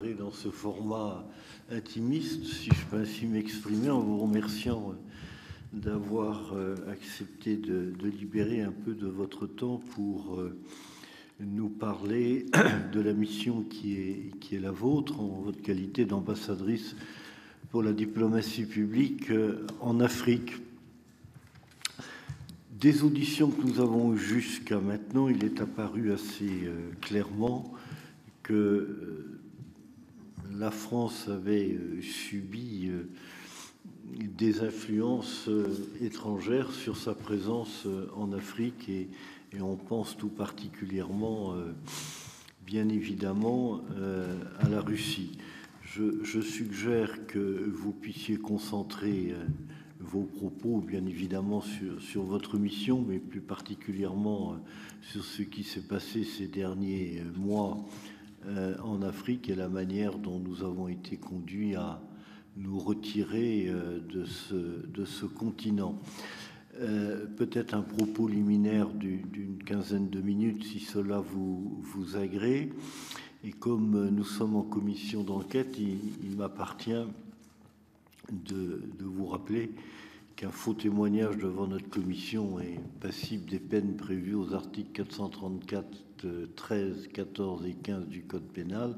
Dans ce format intimiste, si je peux ainsi m'exprimer, en vous remerciant d'avoir accepté de libérer un peu de votre temps pour nous parler de la mission qui est la vôtre, en votre qualité d'ambassadrice pour la diplomatie publique en Afrique. Des auditions que nous avons eues jusqu'à maintenant, il est apparu assez clairement que la France avait subi des influences étrangères sur sa présence en Afrique et on pense tout particulièrement, bien évidemment, à la Russie. Je suggère que vous puissiez concentrer vos propos, bien évidemment, sur votre mission, mais plus particulièrement sur ce qui s'est passé ces derniers mois en Afrique et la manière dont nous avons été conduits à nous retirer de ce continent. Peut-être un propos liminaire d'une quinzaine de minutes, si cela vous agrée. Et comme nous sommes en commission d'enquête, il m'appartient de vous rappeler qu'un faux témoignage devant notre commission est passible des peines prévues aux articles 434, 13, 14 et 15 du Code pénal.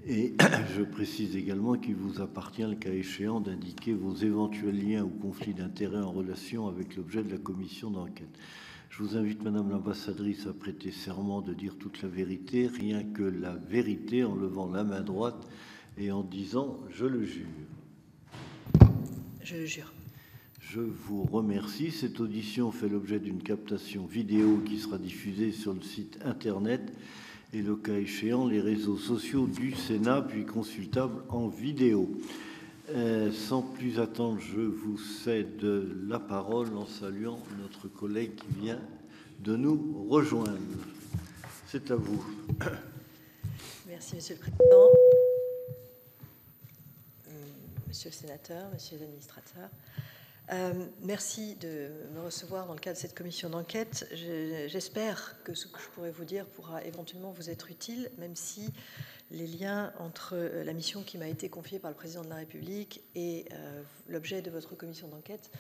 Et je précise également qu'il vous appartient, le cas échéant, d'indiquer vos éventuels liens ou conflits d'intérêts en relation avec l'objet de la commission d'enquête. Je vous invite, Madame l'ambassadrice, à prêter serment de dire toute la vérité, rien que la vérité, en levant la main droite et en disant « je le jure ». Je le jure. Je vous remercie. Cette audition fait l'objet d'une captation vidéo qui sera diffusée sur le site internet et, le cas échéant, les réseaux sociaux du Sénat, puis consultable en vidéo. Sans plus attendre, je vous cède la parole en saluant notre collègue qui vient de nous rejoindre. C'est à vous. Merci, Monsieur le Président. Monsieur le Sénateur, Monsieur l'Administrateur. Merci de me recevoir dans le cadre de cette commission d'enquête. J'espère que ce que je pourrais vous dire pourra éventuellement vous être utile, même si les liens entre la mission qui m'a été confiée par le Président de la République et l'objet de votre commission d'enquête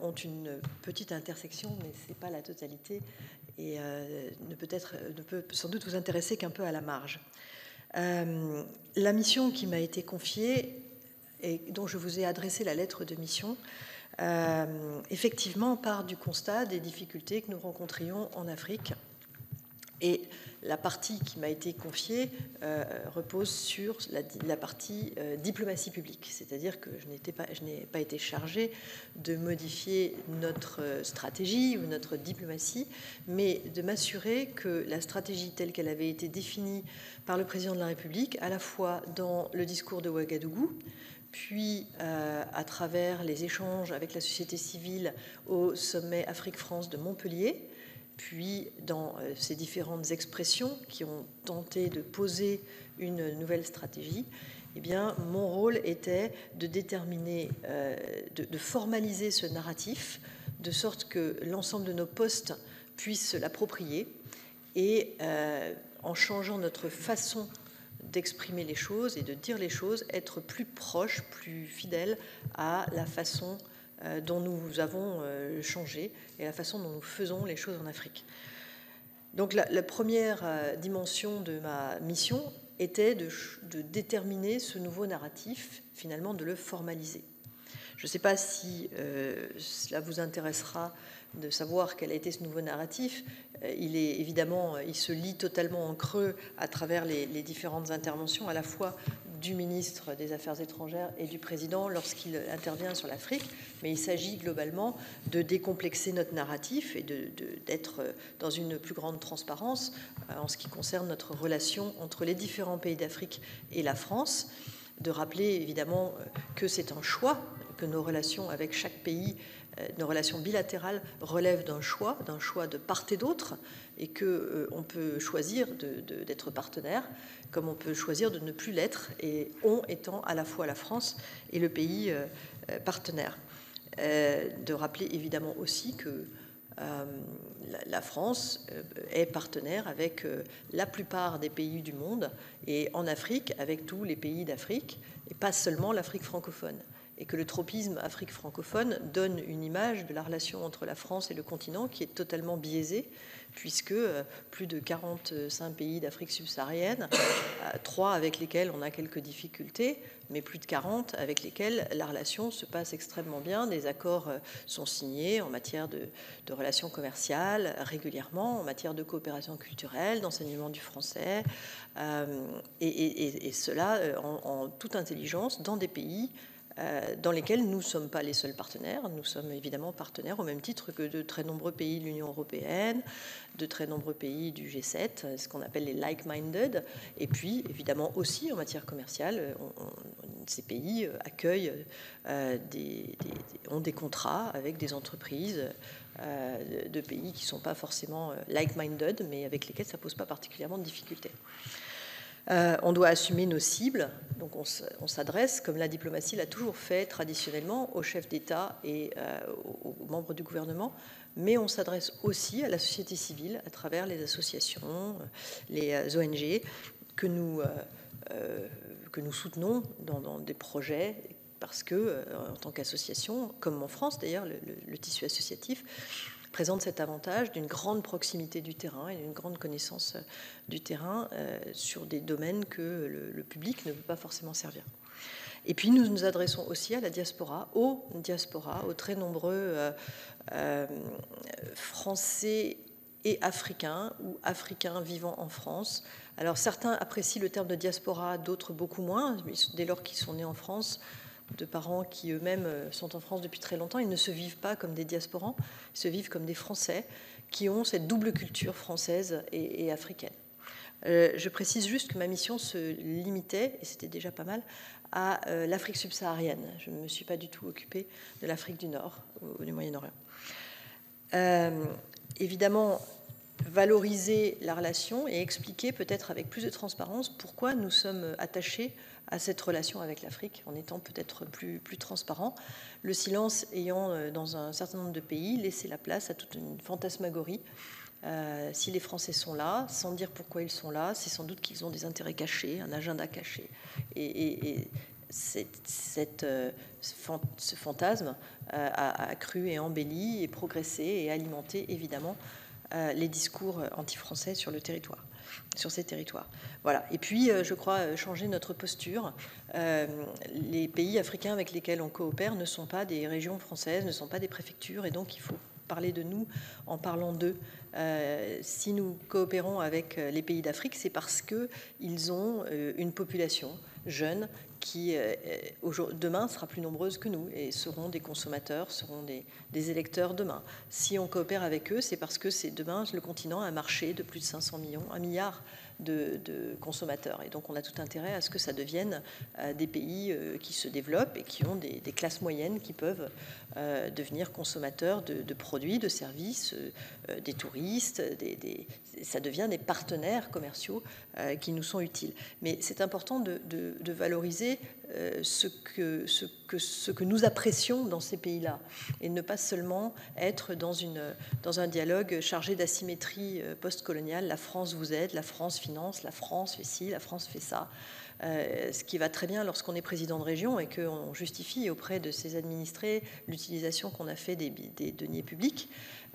ont une petite intersection, mais ce n'est pas la totalité, et ne peut sans doute vous intéresser qu'un peu à la marge. La mission qui m'a été confiée et dont je vous ai adressé la lettre de mission, effectivement part du constat des difficultés que nous rencontrions en Afrique. Et la partie qui m'a été confiée repose sur la partie diplomatie publique, c'est-à-dire que je n'ai pas été chargée de modifier notre stratégie ou notre diplomatie, mais de m'assurer que la stratégie telle qu'elle avait été définie par le Président de la République, à la fois dans le discours de Ouagadougou, puis à travers les échanges avec la société civile au sommet Afrique-France de Montpellier, puis dans ces différentes expressions qui ont tenté de poser une nouvelle stratégie, eh bien, mon rôle était de déterminer, de formaliser ce narratif, de sorte que l'ensemble de nos postes puissent se l'approprier et, en changeant notre façon d'exprimer les choses et de dire les choses, être plus proche, plus fidèle à la façon dont nous avons changé et la façon dont nous faisons les choses en Afrique. Donc la première dimension de ma mission était de déterminer ce nouveau narratif, finalement de le formaliser. Je ne sais pas si cela vous intéressera de savoir quel a été ce nouveau narratif. Il se lit totalement en creux à travers les différentes interventions, à la fois du ministre des Affaires étrangères et du président lorsqu'il intervient sur l'Afrique, mais il s'agit globalement de décomplexer notre narratif et d'être dans une plus grande transparence en ce qui concerne notre relation entre les différents pays d'Afrique et la France, de rappeler évidemment que c'est un choix, que nos relations avec chaque pays, nos relations bilatérales relèvent d'un choix de part et d'autre, et qu'on peut choisir d'être partenaire, comme on peut choisir de ne plus l'être, et on étant à la fois la France et le pays partenaire. De rappeler évidemment aussi que la France est partenaire avec la plupart des pays du monde, et en Afrique avec tous les pays d'Afrique, et pas seulement l'Afrique francophone. Et que le tropisme Afrique francophone donne une image de la relation entre la France et le continent qui est totalement biaisée, puisque plus de 45 pays d'Afrique subsaharienne, 3 avec lesquels on a quelques difficultés, mais plus de 40 avec lesquels la relation se passe extrêmement bien. Des accords sont signés en matière de relations commerciales régulièrement, en matière de coopération culturelle, d'enseignement du français, et cela en toute intelligence dans des pays dans lesquels nous ne sommes pas les seuls partenaires. Nous sommes évidemment partenaires au même titre que de très nombreux pays de l'Union européenne, de très nombreux pays du G7, ce qu'on appelle les like-minded, et puis évidemment aussi en matière commerciale, ces pays accueillent ont des contrats avec des entreprises de pays qui ne sont pas forcément like-minded, mais avec lesquels ça ne pose pas particulièrement de difficultés. On doit assumer nos cibles, donc on s'adresse, comme la diplomatie l'a toujours fait traditionnellement, aux chefs d'État et aux membres du gouvernement, mais on s'adresse aussi à la société civile à travers les associations, les ONG que nous soutenons dans des projets, parce que, en tant qu'association, comme en France d'ailleurs, le tissu associatif présente cet avantage d'une grande proximité du terrain et d'une grande connaissance du terrain sur des domaines que le public ne peut pas forcément servir. Et puis nous nous adressons aussi à la diaspora, aux très nombreux Français et Africains ou Africains vivant en France. Alors certains apprécient le terme de diaspora, d'autres beaucoup moins, dès lors qu'ils sont nés en France, de parents qui eux-mêmes sont en France depuis très longtemps. Ils ne se vivent pas comme des diasporans, ils se vivent comme des Français qui ont cette double culture française et africaine. Je précise juste que ma mission se limitait, et c'était déjà pas mal, à l'Afrique subsaharienne. Je ne me suis pas du tout occupée de l'Afrique du Nord ou du Moyen-Orient. Évidemment, valoriser la relation et expliquer peut-être avec plus de transparence pourquoi nous sommes attachés à cette relation avec l'Afrique, en étant peut-être plus transparent. Le silence ayant, dans un certain nombre de pays, laissé la place à toute une fantasmagorie. Si les Français sont là, sans dire pourquoi ils sont là, c'est sans doute qu'ils ont des intérêts cachés, un agenda caché. Et ce fantasme a accru et embelli et progressé et alimenté évidemment les discours anti-français sur le territoire, sur ces territoires. Voilà. Et puis, je crois, changer notre posture. Les pays africains avec lesquels on coopère ne sont pas des régions françaises, ne sont pas des préfectures, et donc il faut parler de nous en parlant d'eux. Si nous coopérons avec les pays d'Afrique, c'est parce qu'ils ont une population jeune qui, demain, sera plus nombreuse que nous et seront des consommateurs, seront des électeurs demain. Si on coopère avec eux, c'est parce que c'est demain, le continent a un marché de plus de 500 millions, 1 milliard de consommateurs. Et donc, on a tout intérêt à ce que ça devienne des pays qui se développent et qui ont des classes moyennes qui peuvent devenir consommateurs de produits, de services, des touristes. Ça devient des partenaires commerciaux qui nous sont utiles. Mais c'est important de valoriser ce que nous apprécions dans ces pays-là et ne pas seulement être dans un dialogue chargé d'asymétrie postcoloniale. La France vous aide, la France finance, la France fait ci, la France fait ça. Ce qui va très bien lorsqu'on est président de région et qu'on justifie auprès de ses administrés l'utilisation qu'on a fait des deniers publics.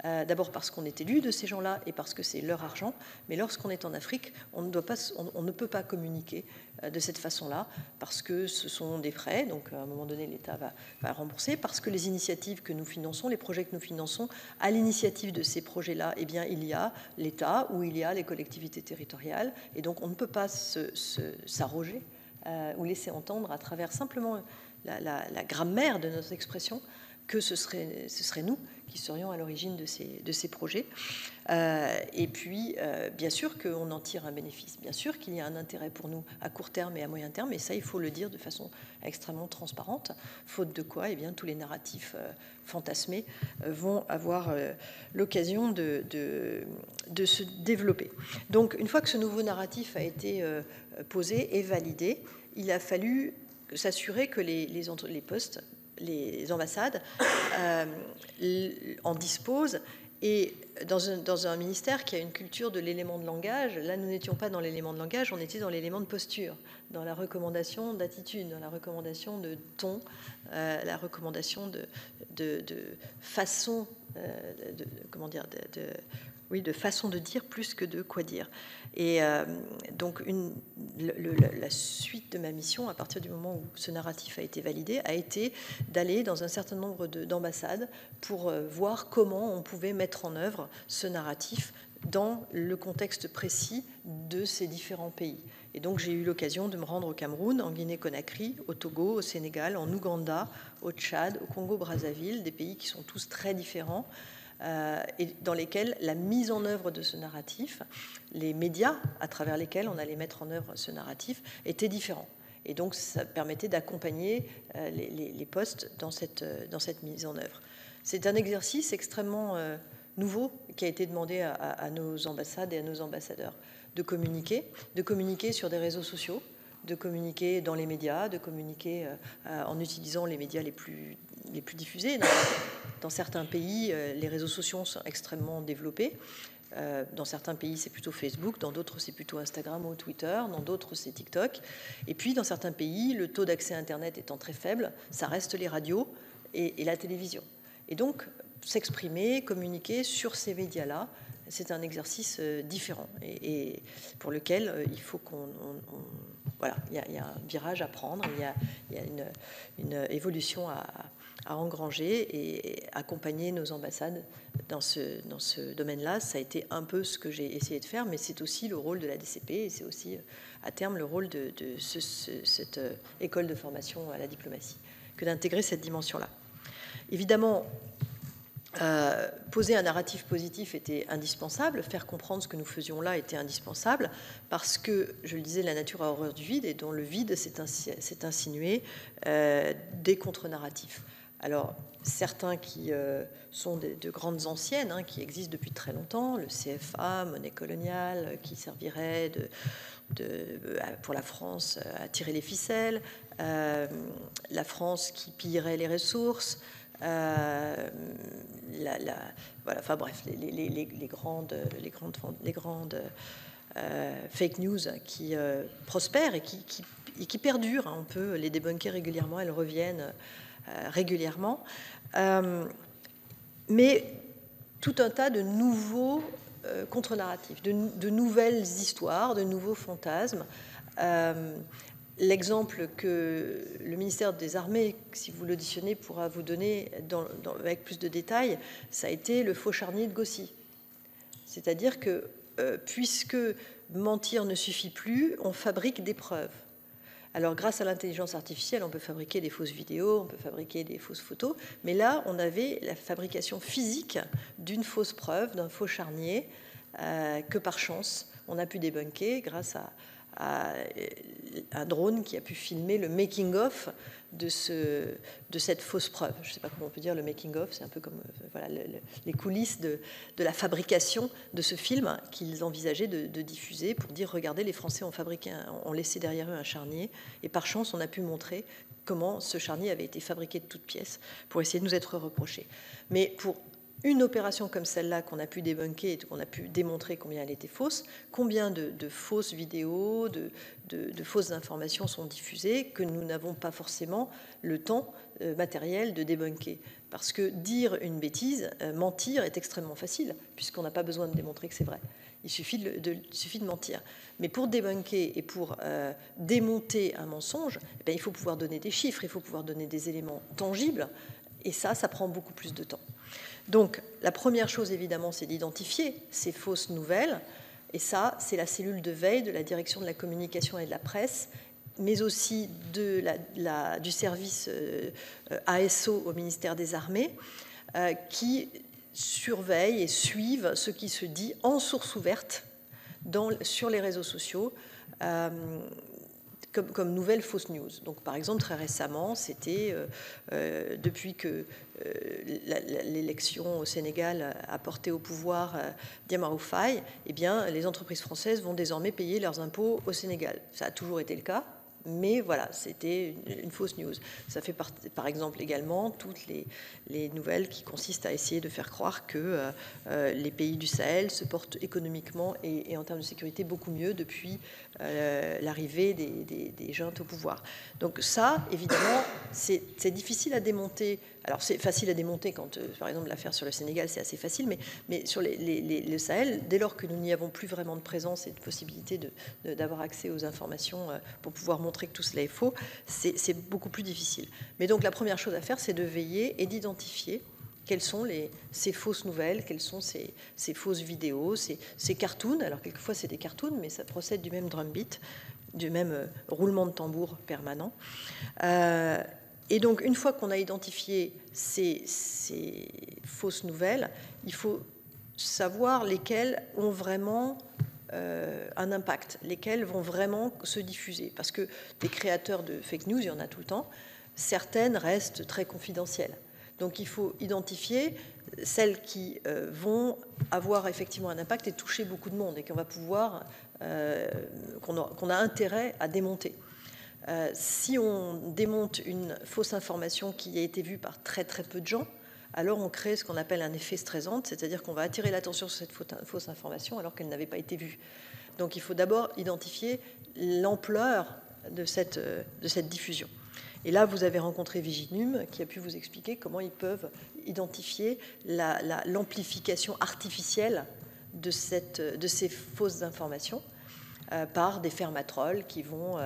D'abord parce qu'on est élu de ces gens-là et parce que c'est leur argent. Mais lorsqu'on est en Afrique, on ne peut pas communiquer de cette façon-là parce que ce sont des frais. Donc, à un moment donné, l'État va rembourser parce que les initiatives que nous finançons, les projets que nous finançons, à l'initiative de ces projets-là, eh bien, il y a l'État ou il y a les collectivités territoriales. Et donc, on ne peut pas s'arroger ou laisser entendre à travers simplement la grammaire de notre expression que ce serait nous qui serions à l'origine de ces projets. Et puis, bien sûr qu'on en tire un bénéfice. Bien sûr qu'il y a un intérêt pour nous à court terme et à moyen terme, et ça, il faut le dire de façon extrêmement transparente, faute de quoi, eh bien, tous les narratifs fantasmés vont avoir l'occasion de se développer. Donc, une fois que ce nouveau narratif a été posé et validé, il a fallu s'assurer que les postes, les ambassades en disposent Et dans un ministère qui a une culture de l'élément de langage, là, nous n'étions pas dans l'élément de langage, on était dans l'élément de posture, dans la recommandation d'attitude, dans la recommandation de ton, la recommandation de façon, de façon de dire plus que de quoi dire. Et donc, la suite de ma mission, à partir du moment où ce narratif a été validé, a été d'aller dans un certain nombre d'ambassades pour voir comment on pouvait mettre en œuvre ce narratif dans le contexte précis de ces différents pays. Et donc, j'ai eu l'occasion de me rendre au Cameroun, en Guinée-Conakry, au Togo, au Sénégal, en Ouganda, au Tchad, au Congo-Brazzaville, des pays qui sont tous très différents, et dans lesquels la mise en œuvre de ce narratif, les médias à travers lesquels on allait mettre en œuvre ce narratif, étaient différents. Et donc, ça permettait d'accompagner les postes dans cette mise en œuvre. C'est un exercice extrêmement nouveau qui a été demandé à nos ambassades et à nos ambassadeurs de communiquer sur des réseaux sociaux, de communiquer dans les médias, de communiquer en utilisant les médias les plus diffusés. Dans certains pays, les réseaux sociaux sont extrêmement développés. Dans certains pays, c'est plutôt Facebook, dans d'autres, c'est plutôt Instagram ou Twitter, dans d'autres, c'est TikTok. Et puis, dans certains pays, le taux d'accès à Internet étant très faible, ça reste les radios et la télévision. Et donc, s'exprimer, communiquer sur ces médias-là, c'est un exercice différent et pour lequel il faut voilà, il y a un virage à prendre, il y a une évolution à engranger et accompagner nos ambassades dans ce domaine-là. Ça a été un peu ce que j'ai essayé de faire, mais c'est aussi le rôle de la DCP et c'est aussi à terme le rôle de cette école de formation à la diplomatie que d'intégrer cette dimension-là. Évidemment, poser un narratif positif était indispensable, faire comprendre ce que nous faisions là était indispensable, parce que, je le disais, la nature a horreur du vide, et dans le vide s'est insinué des contre-narratifs. Alors, certains qui sont de grandes anciennes, qui existent depuis très longtemps, le CFA, monnaie coloniale, qui servirait pour la France à tirer les ficelles, la France qui pillerait les ressources, voilà, enfin bref, les grandes fake news qui prospèrent et qui perdurent. On peut les débunker régulièrement, elles reviennent régulièrement. Mais tout un tas de nouveaux contre-narratifs, de nouvelles histoires, de nouveaux fantasmes. L'exemple que le ministère des Armées, si vous l'auditionnez, pourra vous donner avec plus de détails, ça a été le faux charnier de Gaussy. C'est-à-dire que, puisque mentir ne suffit plus, on fabrique des preuves. Alors, grâce à l'intelligence artificielle, on peut fabriquer des fausses vidéos, on peut fabriquer des fausses photos, mais là, on avait la fabrication physique d'une fausse preuve, d'un faux charnier, que par chance, on a pu débunker grâce à un drone qui a pu filmer le making-of de cette fausse preuve. Je ne sais pas comment on peut dire le making-of, c'est un peu comme voilà, les coulisses de la fabrication de ce film qu'ils envisageaient de diffuser pour dire, regardez, les Français ont laissé derrière eux un charnier, et par chance, on a pu montrer comment ce charnier avait été fabriqué de toutes pièces pour essayer de nous être reproché. Mais pour une opération comme celle-là qu'on a pu débunker et qu'on a pu démontrer combien elle était fausse, combien de fausses vidéos, de fausses informations sont diffusées que nous n'avons pas forcément le temps matériel de débunker. Parce que dire une bêtise, mentir est extrêmement facile, puisqu'on n'a pas besoin de démontrer que c'est vrai. Il suffit de mentir. Mais pour débunker et pour démonter un mensonge, eh bien, il faut pouvoir donner des chiffres, il faut pouvoir donner des éléments tangibles, et ça prend beaucoup plus de temps. Donc, la première chose, évidemment, c'est d'identifier ces fausses nouvelles. Et ça, c'est la cellule de veille de la direction de la communication et de la presse, mais aussi du service ASO au ministère des Armées, qui surveillent et suivent ce qui se dit en source ouverte sur les réseaux sociaux, comme nouvelles fausses news. Donc, par exemple, très récemment, c'était depuis que l'élection au Sénégal a porté au pouvoir Diomaye Faye, eh bien, les entreprises françaises vont désormais payer leurs impôts au Sénégal. Ça a toujours été le cas, Mais voilà, c'était une fausse news. Ça fait par exemple également toutes les nouvelles qui consistent à essayer de faire croire que les pays du Sahel se portent économiquement et en termes de sécurité beaucoup mieux depuis l'arrivée des juntes au pouvoir. Donc ça, évidemment, c'est difficile à démonter. Alors c'est facile à démonter quand, par exemple, l'affaire sur le Sénégal, c'est assez facile, mais sur le Sahel, dès lors que nous n'y avons plus vraiment de présence et de possibilité d'avoir accès aux informations pour pouvoir montrer que tout cela est faux, c'est beaucoup plus difficile. Mais donc la première chose à faire, c'est de veiller et d'identifier quelles sont ces fausses nouvelles, quelles sont ces fausses vidéos, ces cartoons. Alors quelquefois c'est des cartoons, mais ça procède du même drumbeat, du même roulement de tambour permanent. Et donc une fois qu'on a identifié ces fausses nouvelles, il faut savoir lesquelles ont vraiment un impact, lesquelles vont vraiment se diffuser. Parce que des créateurs de fake news, il y en a tout le temps, certaines restent très confidentielles. Donc il faut identifier celles qui vont avoir effectivement un impact et toucher beaucoup de monde et qu'on va pouvoir, qu'on a intérêt à démonter. Si on démonte une fausse information qui a été vue par très très peu de gens, alors on crée ce qu'on appelle un effet stressant, c'est-à-dire qu'on va attirer l'attention sur cette fausse information alors qu'elle n'avait pas été vue. Donc il faut d'abord identifier l'ampleur de cette diffusion. Et là, vous avez rencontré Viginum qui a pu vous expliquer comment ils peuvent identifier l'amplification artificielle de ces fausses informations par des fermatrolls qui vont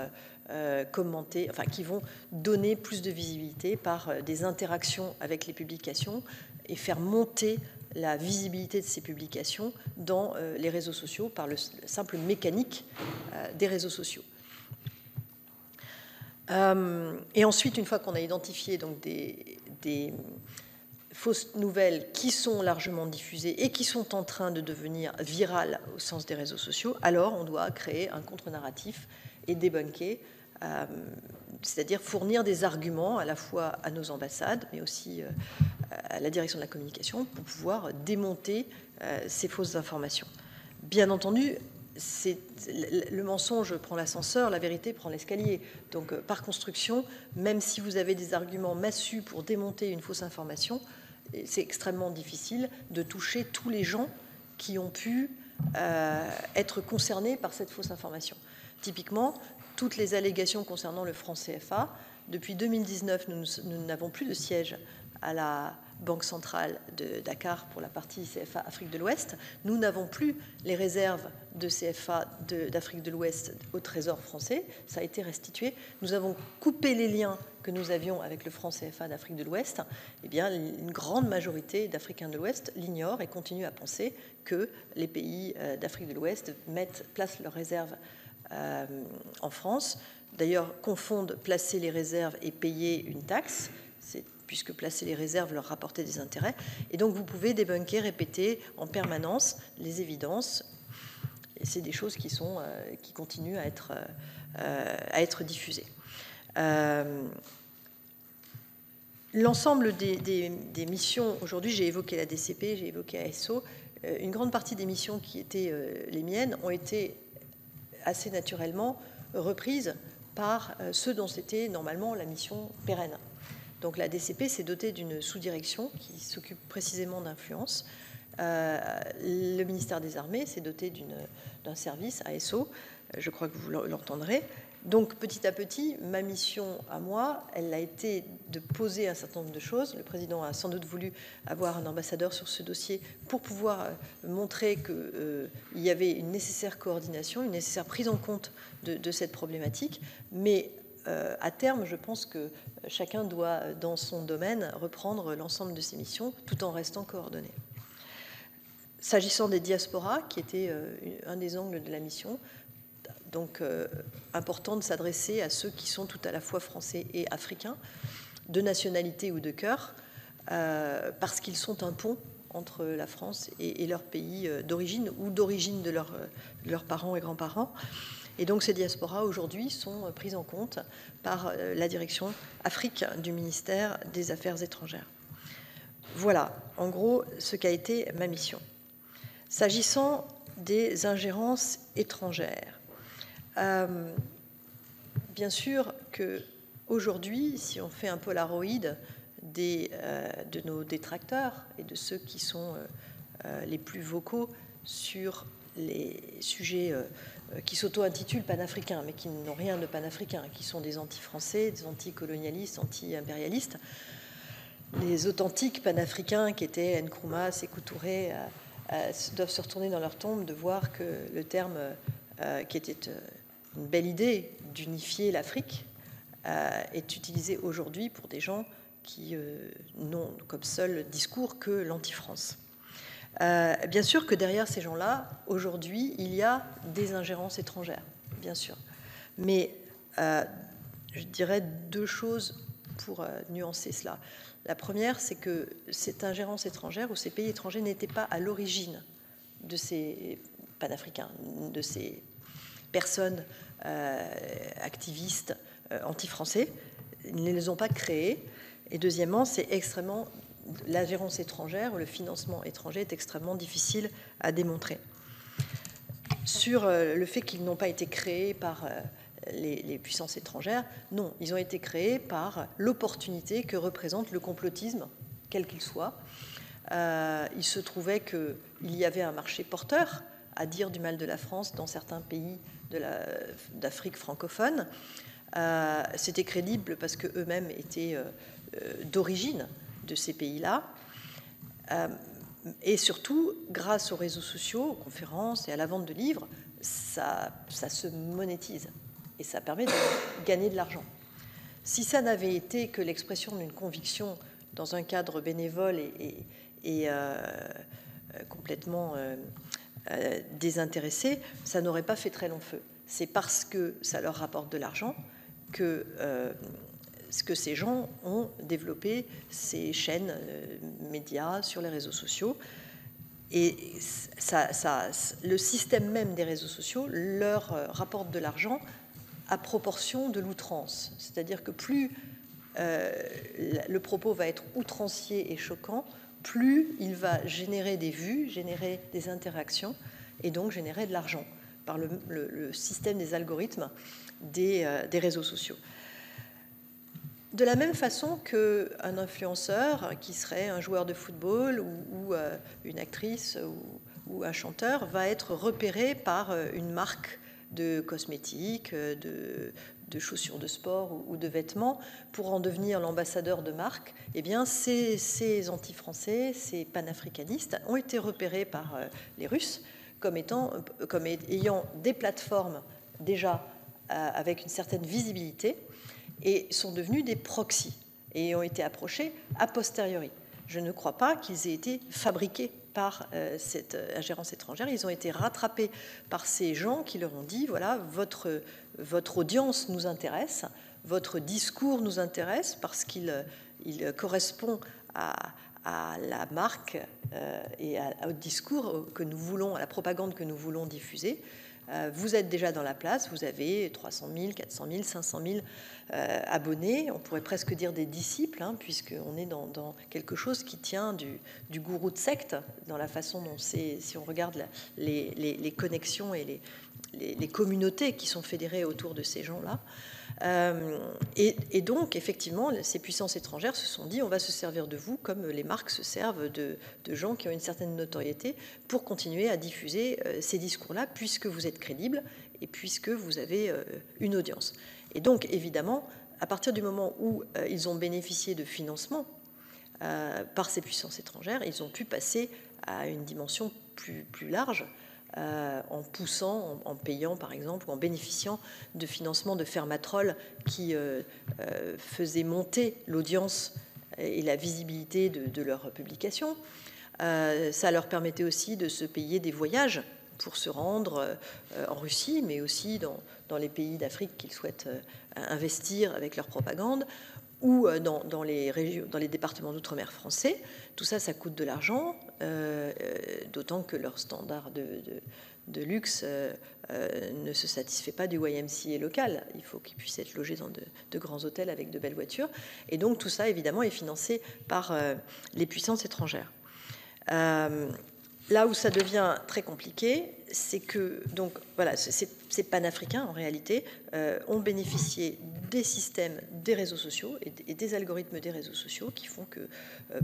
commenter, enfin qui vont donner plus de visibilité par des interactions avec les publications et faire monter la visibilité de ces publications dans les réseaux sociaux par la simple mécanique des réseaux sociaux. Et ensuite, une fois qu'on a identifié donc des fausses nouvelles qui sont largement diffusées et qui sont en train de devenir virales au sens des réseaux sociaux, alors on doit créer un contre-narratif et débunker, c'est-à-dire fournir des arguments à la fois à nos ambassades, mais aussi à la direction de la communication pour pouvoir démonter ces fausses informations. Bien entendu, le mensonge prend l'ascenseur, la vérité prend l'escalier. Donc, par construction, même si vous avez des arguments massus pour démonter une fausse information, c'est extrêmement difficile de toucher tous les gens qui ont pu être concernés par cette fausse information. Typiquement, toutes les allégations concernant le franc CFA, depuis 2019, nous n'avons plus de siège à la Banque centrale de Dakar pour la partie CFA Afrique de l'Ouest. Nous n'avons plus les réserves de CFA d'Afrique de l'Ouest au Trésor français. Ça a été restitué. Nous avons coupé les liens que nous avions avec le franc CFA d'Afrique de l'Ouest. Eh bien, une grande majorité d'Africains de l'Ouest l'ignorent et continuent à penser que les pays d'Afrique de l'Ouest placent leurs réserves en France. D'ailleurs, confondent placer les réserves et payer une taxe. Puisque placer les réserves leur rapportait des intérêts. Et donc, vous pouvez débunker, répéter en permanence les évidences. Et c'est des choses qui continuent à être diffusées. L'ensemble des missions, aujourd'hui, j'ai évoqué la DCP, j'ai évoqué ASO. Une grande partie des missions qui étaient les miennes ont été assez naturellement reprises par ceux dont c'était normalement la mission pérenne. Donc la DCP s'est dotée d'une sous-direction qui s'occupe précisément d'influence. Le ministère des Armées s'est doté d'un service ASO, je crois que vous l'entendrez. Donc petit à petit, ma mission à moi, elle a été de poser un certain nombre de choses. Le président a sans doute voulu avoir un ambassadeur sur ce dossier pour pouvoir montrer qu'il y avait une nécessaire coordination, une nécessaire prise en compte de cette problématique, mais à terme, je pense que chacun doit, dans son domaine, reprendre l'ensemble de ses missions tout en restant coordonné. S'agissant des diasporas, qui était un des angles de la mission, donc important de s'adresser à ceux qui sont tout à la fois français et africains, de nationalité ou de cœur, parce qu'ils sont un pont entre la France et leur pays d'origine ou d'origine de leurs parents et grands-parents. Et donc ces diasporas aujourd'hui sont prises en compte par la direction Afrique du ministère des Affaires étrangères. Voilà, en gros, ce qu'a été ma mission. S'agissant des ingérences étrangères, bien sûr qu'aujourd'hui, si on fait un Polaroid de nos détracteurs et de ceux qui sont les plus vocaux sur les sujets qui s'auto-intitulent panafricains, mais qui n'ont rien de panafricain, qui sont des anti-français, des anti-colonialistes, anti-impérialistes. Les authentiques panafricains qui étaient Nkrumah, Sékou Touré doivent se retourner dans leur tombe de voir que le terme qui était une belle idée d'unifier l'Afrique est utilisé aujourd'hui pour des gens qui n'ont comme seul discours que l'anti-France. Bien sûr que derrière ces gens-là, aujourd'hui, il y a des ingérences étrangères, bien sûr. Mais je dirais deux choses pour nuancer cela. La première, c'est que cette ingérence étrangère ou ces pays étrangers n'étaient pas à l'origine de ces panafricains, de ces personnes activistes anti-français. Ils ne les ont pas créés. Et deuxièmement, c'est extrêmement... l'ingérence étrangère ou le financement étranger est extrêmement difficile à démontrer. Sur le fait qu'ils n'ont pas été créés par les puissances étrangères, non, ils ont été créés par l'opportunité que représente le complotisme, quel qu'il soit. Il se trouvait qu'il y avait un marché porteur à dire du mal de la France dans certains pays d'Afrique francophone. C'était crédible parce qu'eux-mêmes étaient d'origine de ces pays-là. Et surtout, grâce aux réseaux sociaux, aux conférences et à la vente de livres, ça se monétise et ça permet de gagner de l'argent. Si ça n'avait été que l'expression d'une conviction dans un cadre bénévole et complètement désintéressé, ça n'aurait pas fait très long feu. C'est parce que ça leur rapporte de l'argent que ces gens ont développé ces chaînes médias sur les réseaux sociaux. Et le système même des réseaux sociaux leur rapporte de l'argent à proportion de l'outrance. C'est-à-dire que plus le propos va être outrancier et choquant, plus il va générer des vues, générer des interactions et donc générer de l'argent par le système des algorithmes des réseaux sociaux. De la même façon qu'un influenceur qui serait un joueur de football ou une actrice ou un chanteur va être repéré par une marque de cosmétiques, de chaussures de sport ou de vêtements pour en devenir l'ambassadeur de marque, eh bien ces anti-français, ces panafricanistes ont été repérés par les Russes comme ayant des plateformes déjà avec une certaine visibilité et sont devenus des proxys et ont été approchés a posteriori. Je ne crois pas qu'ils aient été fabriqués par cette ingérence étrangère. Ils ont été rattrapés par ces gens qui leur ont dit, voilà, votre audience nous intéresse, votre discours nous intéresse parce qu'il correspond à la marque et au discours que nous voulons, à la propagande que nous voulons diffuser. Vous êtes déjà dans la place, vous avez 300 000, 400 000, 500 000 abonnés, on pourrait presque dire des disciples, hein, puisqu'on est dans quelque chose qui tient du gourou de secte, dans la façon dont c'est, si on regarde les connexions et les communautés qui sont fédérées autour de ces gens-là. Et donc, effectivement, ces puissances étrangères se sont dit on va se servir de vous comme les marques se servent de gens qui ont une certaine notoriété pour continuer à diffuser ces discours-là, puisque vous êtes crédibles et puisque vous avez une audience. Et donc, évidemment, à partir du moment où ils ont bénéficié de financement par ces puissances étrangères, ils ont pu passer à une dimension plus large, en poussant, en payant par exemple, ou en bénéficiant de financements de Fermatrol qui faisaient monter l'audience et la visibilité de leurs publications. Ça leur permettait aussi de se payer des voyages pour se rendre en Russie, mais aussi dans les pays d'Afrique qu'ils souhaitent investir avec leur propagande, ou dans les départements d'outre-mer français. Tout ça, ça coûte de l'argent, d'autant que leur standard de luxe ne se satisfait pas du YMCA local. Il faut qu'ils puissent être logés dans de grands hôtels avec de belles voitures. Et donc tout ça, évidemment, est financé par les puissances étrangères. Là où ça devient très compliqué, c'est que, donc voilà, c'est panafricain en réalité, ont bénéficié des systèmes des réseaux sociaux et des algorithmes des réseaux sociaux qui font que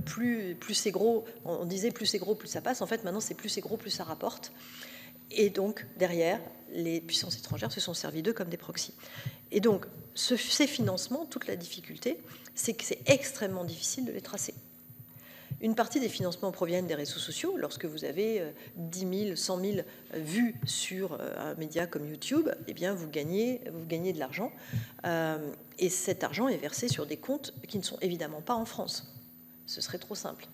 plus c'est gros, on disait plus c'est gros, plus ça passe. En fait, maintenant, c'est plus c'est gros, plus ça rapporte. Et donc, derrière, les puissances étrangères se sont servies d'eux comme des proxys. Et donc, ces financements, toute la difficulté, c'est que c'est extrêmement difficile de les tracer. Une partie des financements proviennent des réseaux sociaux. Lorsque vous avez 10 000, 100 000 vues sur un média comme YouTube, eh bien vous gagnez de l'argent. Et cet argent est versé sur des comptes qui ne sont évidemment pas en France. Ce serait trop simple.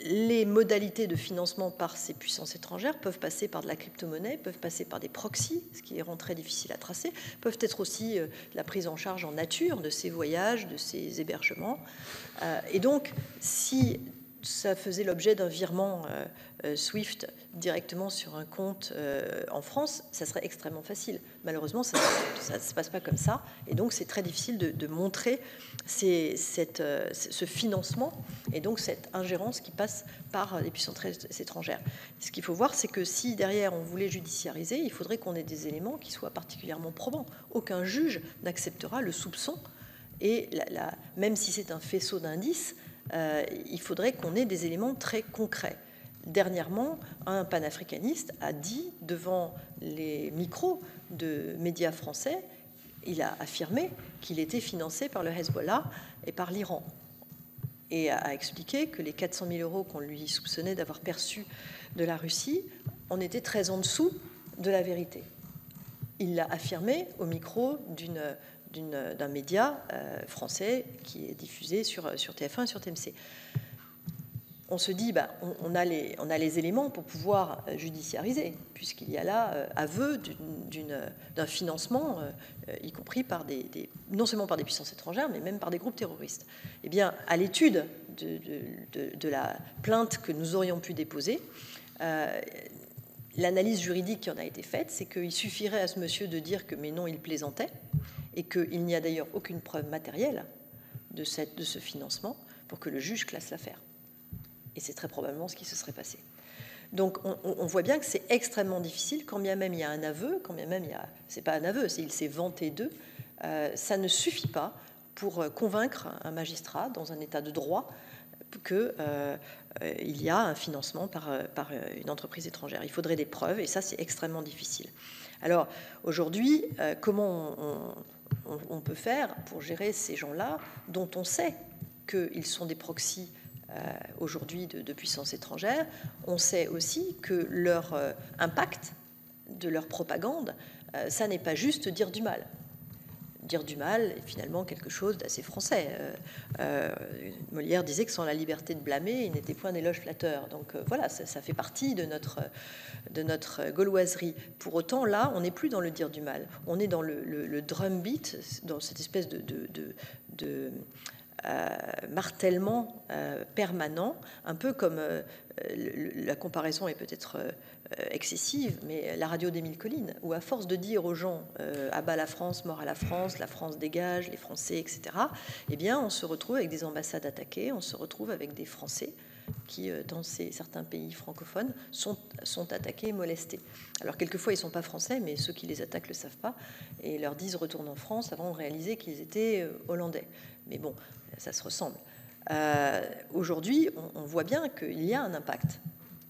Les modalités de financement par ces puissances étrangères peuvent passer par de la crypto-monnaie, peuvent passer par des proxys, ce qui rend très difficile à tracer, peuvent être aussi la prise en charge en nature de ces voyages, de ces hébergements. Et donc, si ça faisait l'objet d'un virement SWIFT directement sur un compte en France, ça serait extrêmement facile. Malheureusement, ça ne se passe pas comme ça. Et donc, c'est très difficile de montrer ce financement et donc cette ingérence qui passe par les puissances étrangères. Ce qu'il faut voir, c'est que si derrière on voulait judiciariser, il faudrait qu'on ait des éléments qui soient particulièrement probants. Aucun juge n'acceptera le soupçon. Et même si c'est un faisceau d'indices, il faudrait qu'on ait des éléments très concrets. Dernièrement, un panafricaniste a dit devant les micros de médias français, il a affirmé qu'il était financé par le Hezbollah et par l'Iran. Et a expliqué que les 400 000 € qu'on lui soupçonnait d'avoir perçus de la Russie en étaient très en dessous de la vérité. Il l'a affirmé au micro d'un média français qui est diffusé sur TF1 et sur TMC. On se dit, on a les éléments pour pouvoir judiciariser, puisqu'il y a là aveu d'un financement, y compris par non seulement par des puissances étrangères, mais même par des groupes terroristes. Eh bien, à l'étude de la plainte que nous aurions pu déposer, l'analyse juridique qui en a été faite, c'est qu'il suffirait à ce monsieur de dire que, mais non, il plaisantait, et qu'il n'y a d'ailleurs aucune preuve matérielle de ce financement pour que le juge classe l'affaire. Et c'est très probablement ce qui se serait passé. Donc on voit bien que c'est extrêmement difficile, quand bien même il y a un aveu, quand bien même c'est pas un aveu, il s'est vanté d'eux, ça ne suffit pas pour convaincre un magistrat dans un état de droit qu'il y a un financement par une entreprise étrangère. Il faudrait des preuves, et ça c'est extrêmement difficile. Alors aujourd'hui, comment on peut faire pour gérer ces gens-là, dont on sait qu'ils sont des proxys aujourd'hui de puissances étrangères? On sait aussi que leur impact de leur propagande, ça n'est pas juste dire du mal. Dire du mal est finalement quelque chose d'assez français. Molière disait que sans la liberté de blâmer, il n'était point d'éloge flatteur. Donc voilà, ça fait partie de notre gauloiserie. Pour autant, là, on n'est plus dans le dire du mal. On est dans le drumbeat, dans cette espèce de martèlement permanent, un peu comme la comparaison est peut-être excessive, mais la radio d'Émile Colline, où à force de dire aux gens à bas la France, mort à la France dégage, les Français, etc., eh bien, on se retrouve avec des ambassades attaquées, on se retrouve avec des Français qui, dans certains pays francophones, sont attaqués et molestés. Alors, quelquefois, ils ne sont pas français, mais ceux qui les attaquent ne le savent pas, et leur disent « retourne en France » avant de réaliser qu'ils étaient hollandais. Mais bon, ça se ressemble. Aujourd'hui, on voit bien qu'il y a un impact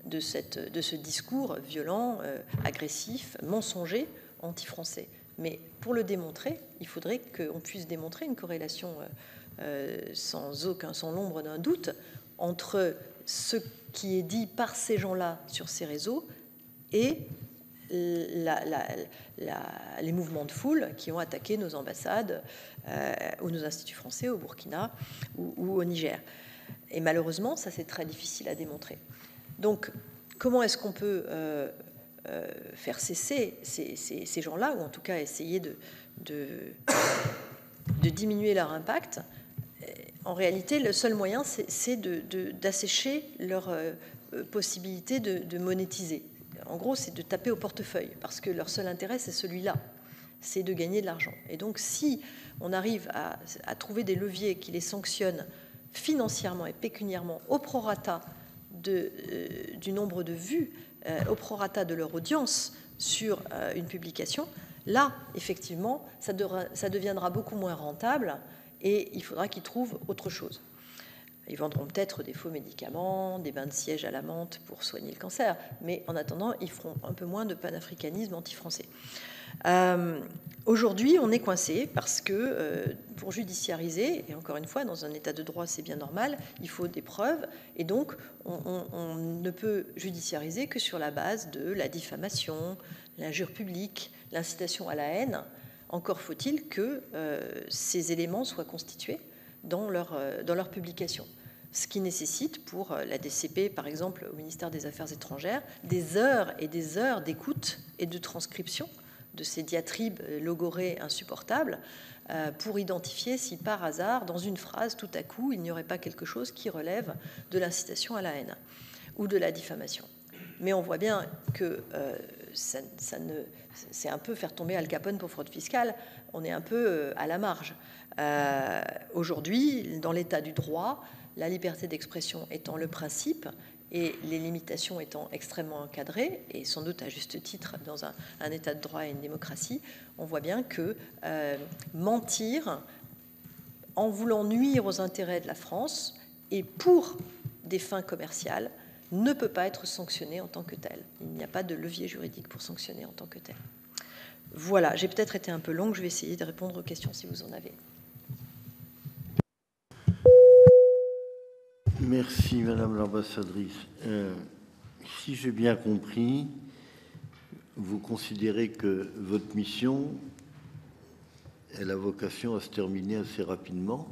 de ce discours violent, agressif, mensonger, anti-français. Mais pour le démontrer, il faudrait qu'on puisse démontrer une corrélation sans l'ombre d'un doute entre ce qui est dit par ces gens-là sur ces réseaux et les mouvements de foule qui ont attaqué nos ambassades ou nos instituts français au Burkina ou au Niger. Et malheureusement, ça c'est très difficile à démontrer. Donc, comment est-ce qu'on peut faire cesser ces gens-là, ou en tout cas essayer de diminuer leur impact? En réalité, le seul moyen, c'est d'assécher leur possibilité de monétiser. En gros, c'est de taper au portefeuille, parce que leur seul intérêt, c'est celui-là, c'est de gagner de l'argent. Et donc, si on arrive à trouver des leviers qui les sanctionnent financièrement et pécuniairement au prorata du nombre de vues au prorata de leur audience sur une publication, là, effectivement, ça deviendra beaucoup moins rentable et il faudra qu'ils trouvent autre chose. Ils vendront peut-être des faux médicaments, des bains de siège à la menthe pour soigner le cancer, mais en attendant, ils feront un peu moins de panafricanisme anti-français. Aujourd'hui, on est coincé parce que pour judiciariser, et encore une fois, dans un état de droit, c'est bien normal, il faut des preuves, et donc on ne peut judiciariser que sur la base de la diffamation, l'injure publique, l'incitation à la haine. Encore faut-il que ces éléments soient constitués dans leur publication. Ce qui nécessite pour la DCP, par exemple, au ministère des Affaires étrangères, des heures et des heures d'écoute et de transcription de ces diatribes logorées insupportables pour identifier si par hasard, dans une phrase, tout à coup, il n'y aurait pas quelque chose qui relève de l'incitation à la haine ou de la diffamation. Mais on voit bien que c'est un peu faire tomber Al Capone pour fraude fiscale. On est un peu à la marge. Aujourd'hui, dans l'état du droit, la liberté d'expression étant le principe et les limitations étant extrêmement encadrées, et sans doute à juste titre dans un état de droit et une démocratie, on voit bien que mentir en voulant nuire aux intérêts de la France et pour des fins commerciales ne peut pas être sanctionné en tant que tel. Il n'y a pas de levier juridique pour sanctionner en tant que tel. Voilà, j'ai peut-être été un peu longue, je vais essayer de répondre aux questions si vous en avez. Merci, Madame l'ambassadrice. Si j'ai bien compris, vous considérez que votre mission, elle a vocation à se terminer assez rapidement,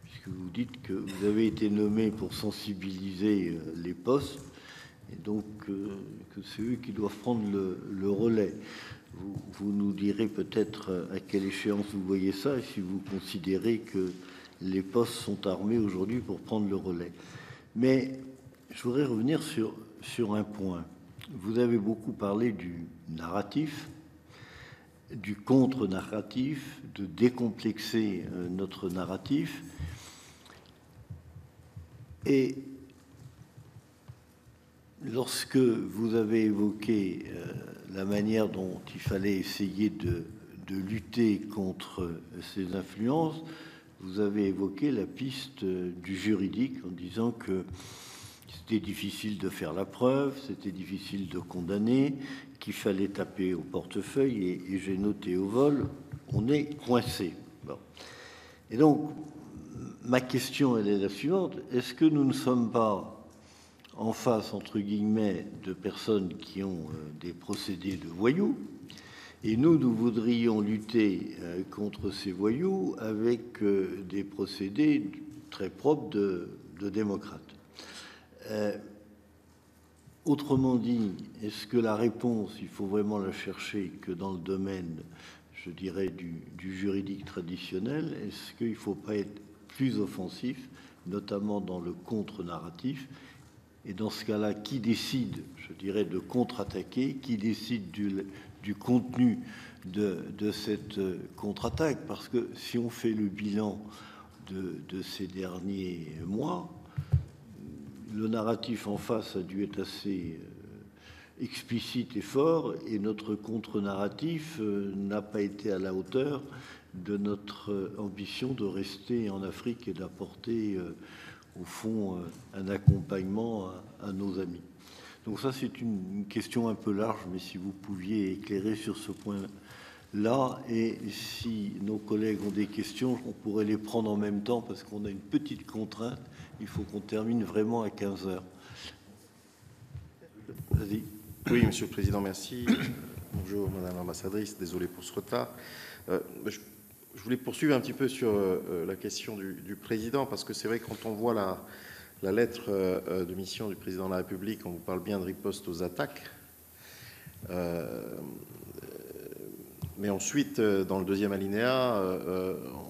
puisque vous dites que vous avez été nommé pour sensibiliser les postes, et donc que c'est eux qui doivent prendre le relais. Vous nous direz peut-être à quelle échéance vous voyez ça, et si vous considérez que les postes sont armés aujourd'hui pour prendre le relais. Mais je voudrais revenir sur un point. Vous avez beaucoup parlé du narratif, du contre-narratif, de décomplexer notre narratif. Et lorsque vous avez évoqué la manière dont il fallait essayer de lutter contre ces influences, vous avez évoqué la piste du juridique en disant que c'était difficile de faire la preuve, c'était difficile de condamner, qu'il fallait taper au portefeuille, et j'ai noté au vol, on est coincé. Bon. Et donc, ma question, elle est la suivante. Est-ce que nous ne sommes pas en face, entre guillemets, de personnes qui ont des procédés de voyous, et nous voudrions lutter contre ces voyous avec des procédés très propres de démocrates. Autrement dit, est-ce que la réponse, il faut vraiment la chercher que dans le domaine, je dirais, du juridique traditionnel? Est-ce qu'il ne faut pas être plus offensif, notamment dans le contre-narratif? Et dans ce cas-là, qui décide, je dirais, de contre-attaquer? Qui décide du contenu de cette contre-attaque? Parce que si on fait le bilan de ces derniers mois, le narratif en face a dû être assez explicite et fort, et notre contre-narratif n'a pas été à la hauteur de notre ambition de rester en Afrique et d'apporter au fond un accompagnement à nos amis. Donc ça, c'est une question un peu large, mais si vous pouviez éclairer sur ce point-là, et si nos collègues ont des questions, on pourrait les prendre en même temps, parce qu'on a une petite contrainte, il faut qu'on termine vraiment à 15h. Vas-y. Oui, Monsieur le Président, merci. Bonjour, Madame l'ambassadrice, désolé pour ce retard. Je voulais poursuivre un petit peu sur la question du Président, parce que c'est vrai que quand on voit la lettre de mission du Président de la République, on vous parle bien de riposte aux attaques. Mais ensuite, dans le deuxième alinéa,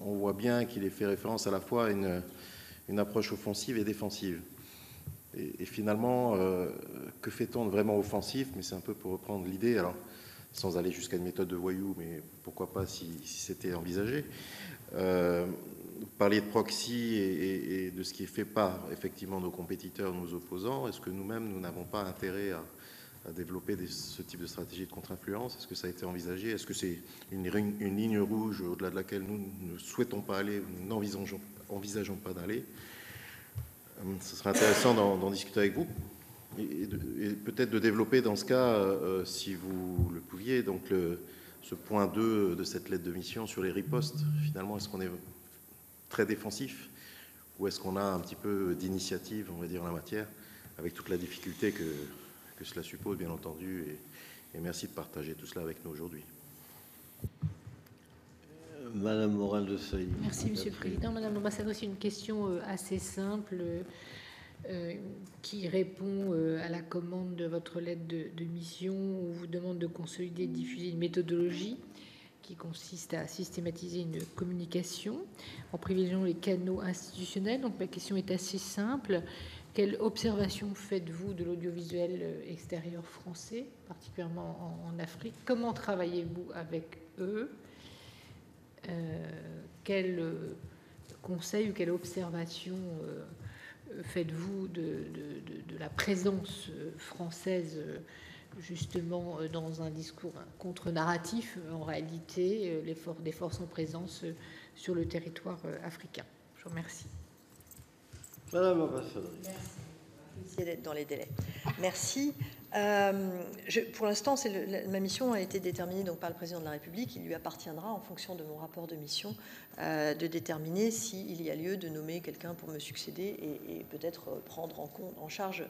on voit bien qu'il est fait référence à la fois à une approche offensive et défensive. Et finalement, que fait-on de vraiment offensif? Mais c'est un peu pour reprendre l'idée, alors sans aller jusqu'à une méthode de voyou, mais pourquoi pas si c'était envisagé. parliez de proxy et de ce qui est fait par, effectivement, nos compétiteurs, nos opposants. Est-ce que nous-mêmes, nous n'avons pas intérêt à développer ce type de stratégie de contre-influence? Est-ce que ça a été envisagé? Est-ce que c'est une ligne rouge au-delà de laquelle nous ne souhaitons pas aller, nous n'envisageons pas d'aller? Ce serait intéressant d'en discuter avec vous et peut-être de développer dans ce cas, si vous le pouviez, donc ce point 2 de cette lettre de mission sur les ripostes. Finalement, est-ce qu'on est très défensif ou est-ce qu'on a un petit peu d'initiative, on va dire, en la matière, avec toute la difficulté que cela suppose, bien entendu, et merci de partager tout cela avec nous aujourd'hui. Madame Morin-Desailly. Merci, Monsieur le Président. Madame l'ambassadrice, une question assez simple qui répond à la commande de votre lettre de mission où vous demande de consolider et de diffuser une méthodologie qui consiste à systématiser une communication en privilégiant les canaux institutionnels. Donc ma question est assez simple. Quelle observation faites-vous de l'audiovisuel extérieur français, particulièrement en Afrique? Comment travaillez-vous avec eux? Quel conseil ou quelle observation faites-vous de la présence française justement dans un discours contre-narratif? En réalité, des forces en présence sur le territoire africain. Je vous remercie. Madame l'ambassadrice. Merci. Je vais essayer d'être dans les délais. Merci. Pour l'instant, ma mission a été déterminée donc par le président de la République. Il lui appartiendra, en fonction de mon rapport de mission, de déterminer s'il y a lieu de nommer quelqu'un pour me succéder et peut-être prendre en charge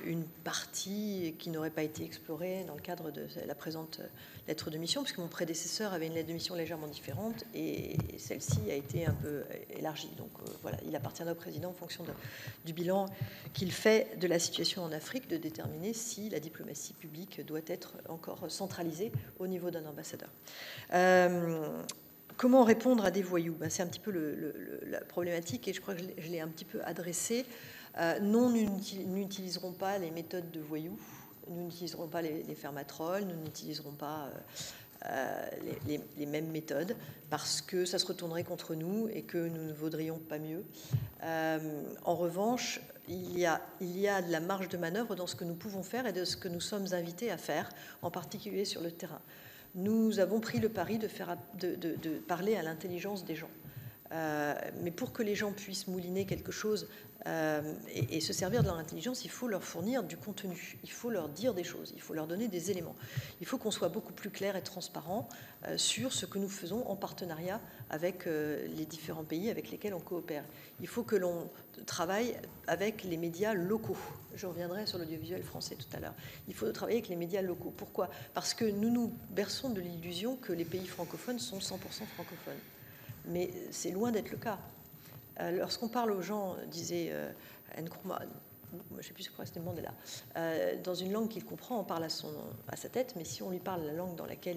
une partie qui n'aurait pas été explorée dans le cadre de la présente lettre de mission, puisque mon prédécesseur avait une lettre de mission légèrement différente et celle-ci a été un peu élargie. Donc voilà, il appartiendra au président en fonction du bilan qu'il fait de la situation en Afrique, de déterminer si la diplomatie publique doit être encore centralisée au niveau d'un ambassadeur. Comment répondre à des voyous? C'est un petit peu la problématique et je crois que je l'ai un petit peu adressée. Non, nous n'utiliserons pas les méthodes de voyous, nous n'utiliserons pas les fermatrolles, nous n'utiliserons pas les mêmes méthodes parce que ça se retournerait contre nous et que nous ne vaudrions pas mieux. En revanche, il y a de la marge de manœuvre dans ce que nous pouvons faire et de ce que nous sommes invités à faire, en particulier sur le terrain. Nous avons pris le pari de parler à l'intelligence des gens. Mais pour que les gens puissent mouliner quelque chose et se servir de leur intelligence, il faut leur fournir du contenu, il faut leur dire des choses, il faut leur donner des éléments. Il faut qu'on soit beaucoup plus clair et transparent sur ce que nous faisons en partenariat avec les différents pays avec lesquels on coopère. Il faut que l'on travaille avec les médias locaux. Je reviendrai sur l'audiovisuel français tout à l'heure. Il faut travailler avec les médias locaux. Pourquoi? Parce que nous nous berçons de l'illusion que les pays francophones sont 100% francophones. Mais c'est loin d'être le cas. Lorsqu'on parle aux gens, disait Nkrumah, je ne sais plus pourquoi c'était Mandela, dans une langue qu'il comprend, on parle à sa tête, mais si on lui parle la langue dans laquelle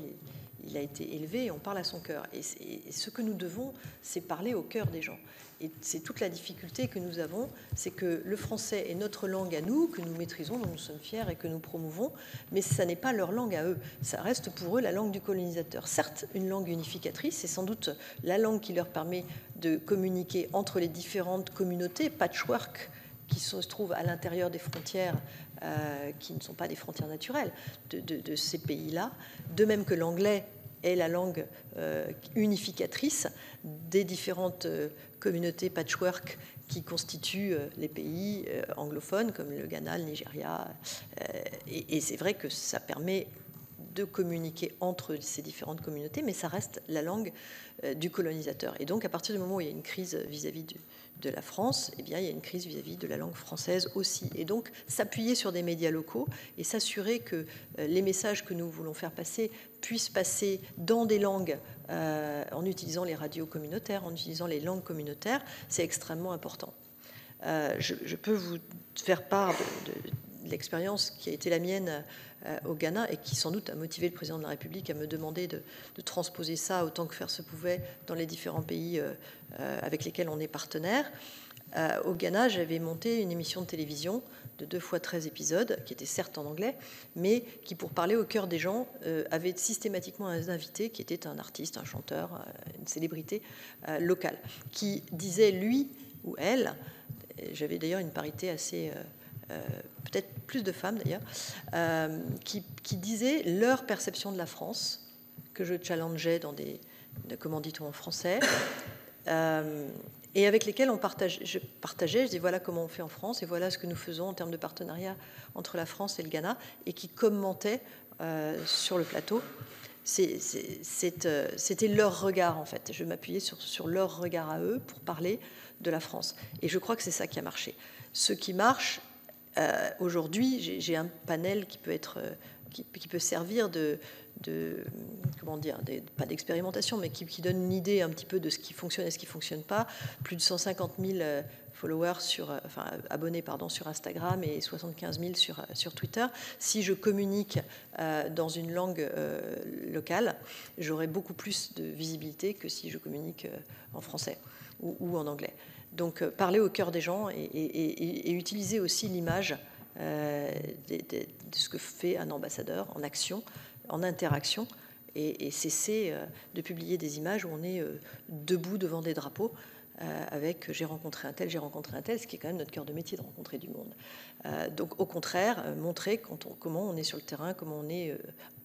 il a été élevé, on parle à son cœur. Et ce que nous devons, c'est parler au cœur des gens. Et c'est toute la difficulté que nous avons, c'est que le français est notre langue à nous, que nous maîtrisons, dont nous sommes fiers et que nous promouvons, mais ça n'est pas leur langue à eux. Ça reste pour eux la langue du colonisateur. Certes, une langue unificatrice, c'est sans doute la langue qui leur permet de communiquer entre les différentes communautés, patchwork, qui se trouvent à l'intérieur des frontières qui ne sont pas des frontières naturelles de ces pays-là, de même que l'anglais est la langue unificatrice des différentes communautés patchwork qui constituent les pays anglophones comme le Ghana, le Nigeria. Et c'est vrai que ça permet de communiquer entre ces différentes communautés, mais ça reste la langue du colonisateur. Et donc, à partir du moment où il y a une crise vis-à-vis de la France, eh bien, il y a une crise vis-à-vis de la langue française aussi. Et donc, s'appuyer sur des médias locaux et s'assurer que les messages que nous voulons faire passer puissent passer dans des langues en utilisant les radios communautaires, en utilisant les langues communautaires, c'est extrêmement important. Je peux vous faire part de l'expérience qui a été la mienne au Ghana et qui sans doute a motivé le président de la République à me demander de transposer ça autant que faire se pouvait dans les différents pays avec lesquels on est partenaire. au Ghana, j'avais monté une émission de télévision de 2 fois 13 épisodes, qui était certes en anglais, mais qui, pour parler au cœur des gens, avait systématiquement un invité qui était un artiste, un chanteur, une célébrité locale, qui disait, lui ou elle, j'avais d'ailleurs une parité assez... peut-être plus de femmes d'ailleurs, qui disaient leur perception de la France, que je challengeais dans des... comment dit-on en français, et avec lesquels je dis voilà comment on fait en France et voilà ce que nous faisons en termes de partenariat entre la France et le Ghana, et qui commentaient sur le plateau. C'était leur regard en fait. Je m'appuyais sur leur regard à eux pour parler de la France. Et je crois que c'est ça qui a marché. Ce qui marche aujourd'hui, j'ai un panel qui peut être... qui peut servir de comment dire, pas d'expérimentation, mais qui donne une idée un petit peu de ce qui fonctionne et ce qui ne fonctionne pas. Plus de 150 000 followers abonnés sur Instagram et 75 000 sur Twitter. Si je communique dans une langue locale, j'aurai beaucoup plus de visibilité que si je communique en français ou en anglais. Donc parler au cœur des gens et utiliser aussi l'image de ce que fait un ambassadeur en action, en interaction, et cesser de publier des images où on est debout devant des drapeaux avec j'ai rencontré un tel, ce qui est quand même notre cœur de métier de rencontrer du monde. Donc au contraire, montrer comment on est sur le terrain, comment on est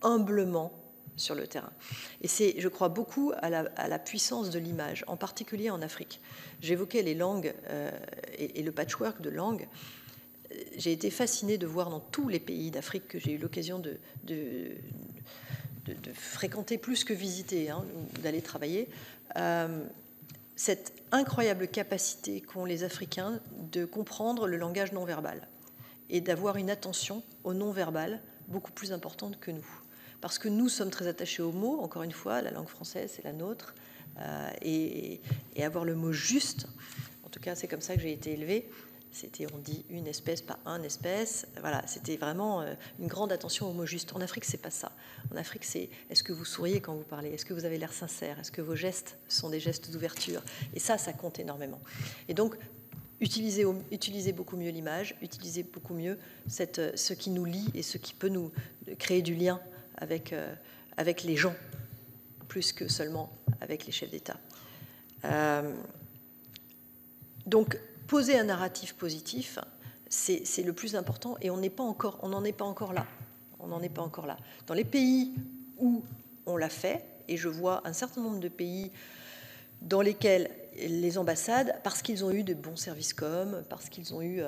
humblement sur le terrain. Et c'est, je crois, beaucoup à la puissance de l'image, en particulier en Afrique. J'évoquais les langues et le patchwork de langues. J'ai été fascinée de voir dans tous les pays d'Afrique que j'ai eu l'occasion de fréquenter plus que visiter, d'aller travailler, cette incroyable capacité qu'ont les Africains de comprendre le langage non-verbal et d'avoir une attention au non-verbal beaucoup plus importante que nous. Parce que nous sommes très attachés aux mots, encore une fois, la langue française, c'est la nôtre, et avoir le mot juste, en tout cas c'est comme ça que j'ai été élevée. C'était, on dit une espèce, pas un espèce. Voilà, c'était vraiment une grande attention au mot juste. En Afrique, c'est pas ça. En Afrique, c'est est-ce que vous souriez quand vous parlez? Est-ce que vous avez l'air sincère? Est-ce que vos gestes sont des gestes d'ouverture? Et ça compte énormément. Et donc, utiliser beaucoup mieux l'image, utiliser beaucoup mieux ce qui nous lie et ce qui peut nous créer du lien avec les gens, plus que seulement avec les chefs d'État. Donc, poser un narratif positif, c'est le plus important, et on n'en est pas encore là. On n'en est pas encore là. Dans les pays où on l'a fait, et je vois un certain nombre de pays dans lesquels les ambassades, parce qu'ils ont eu de bons services com, parce qu'ils ont eu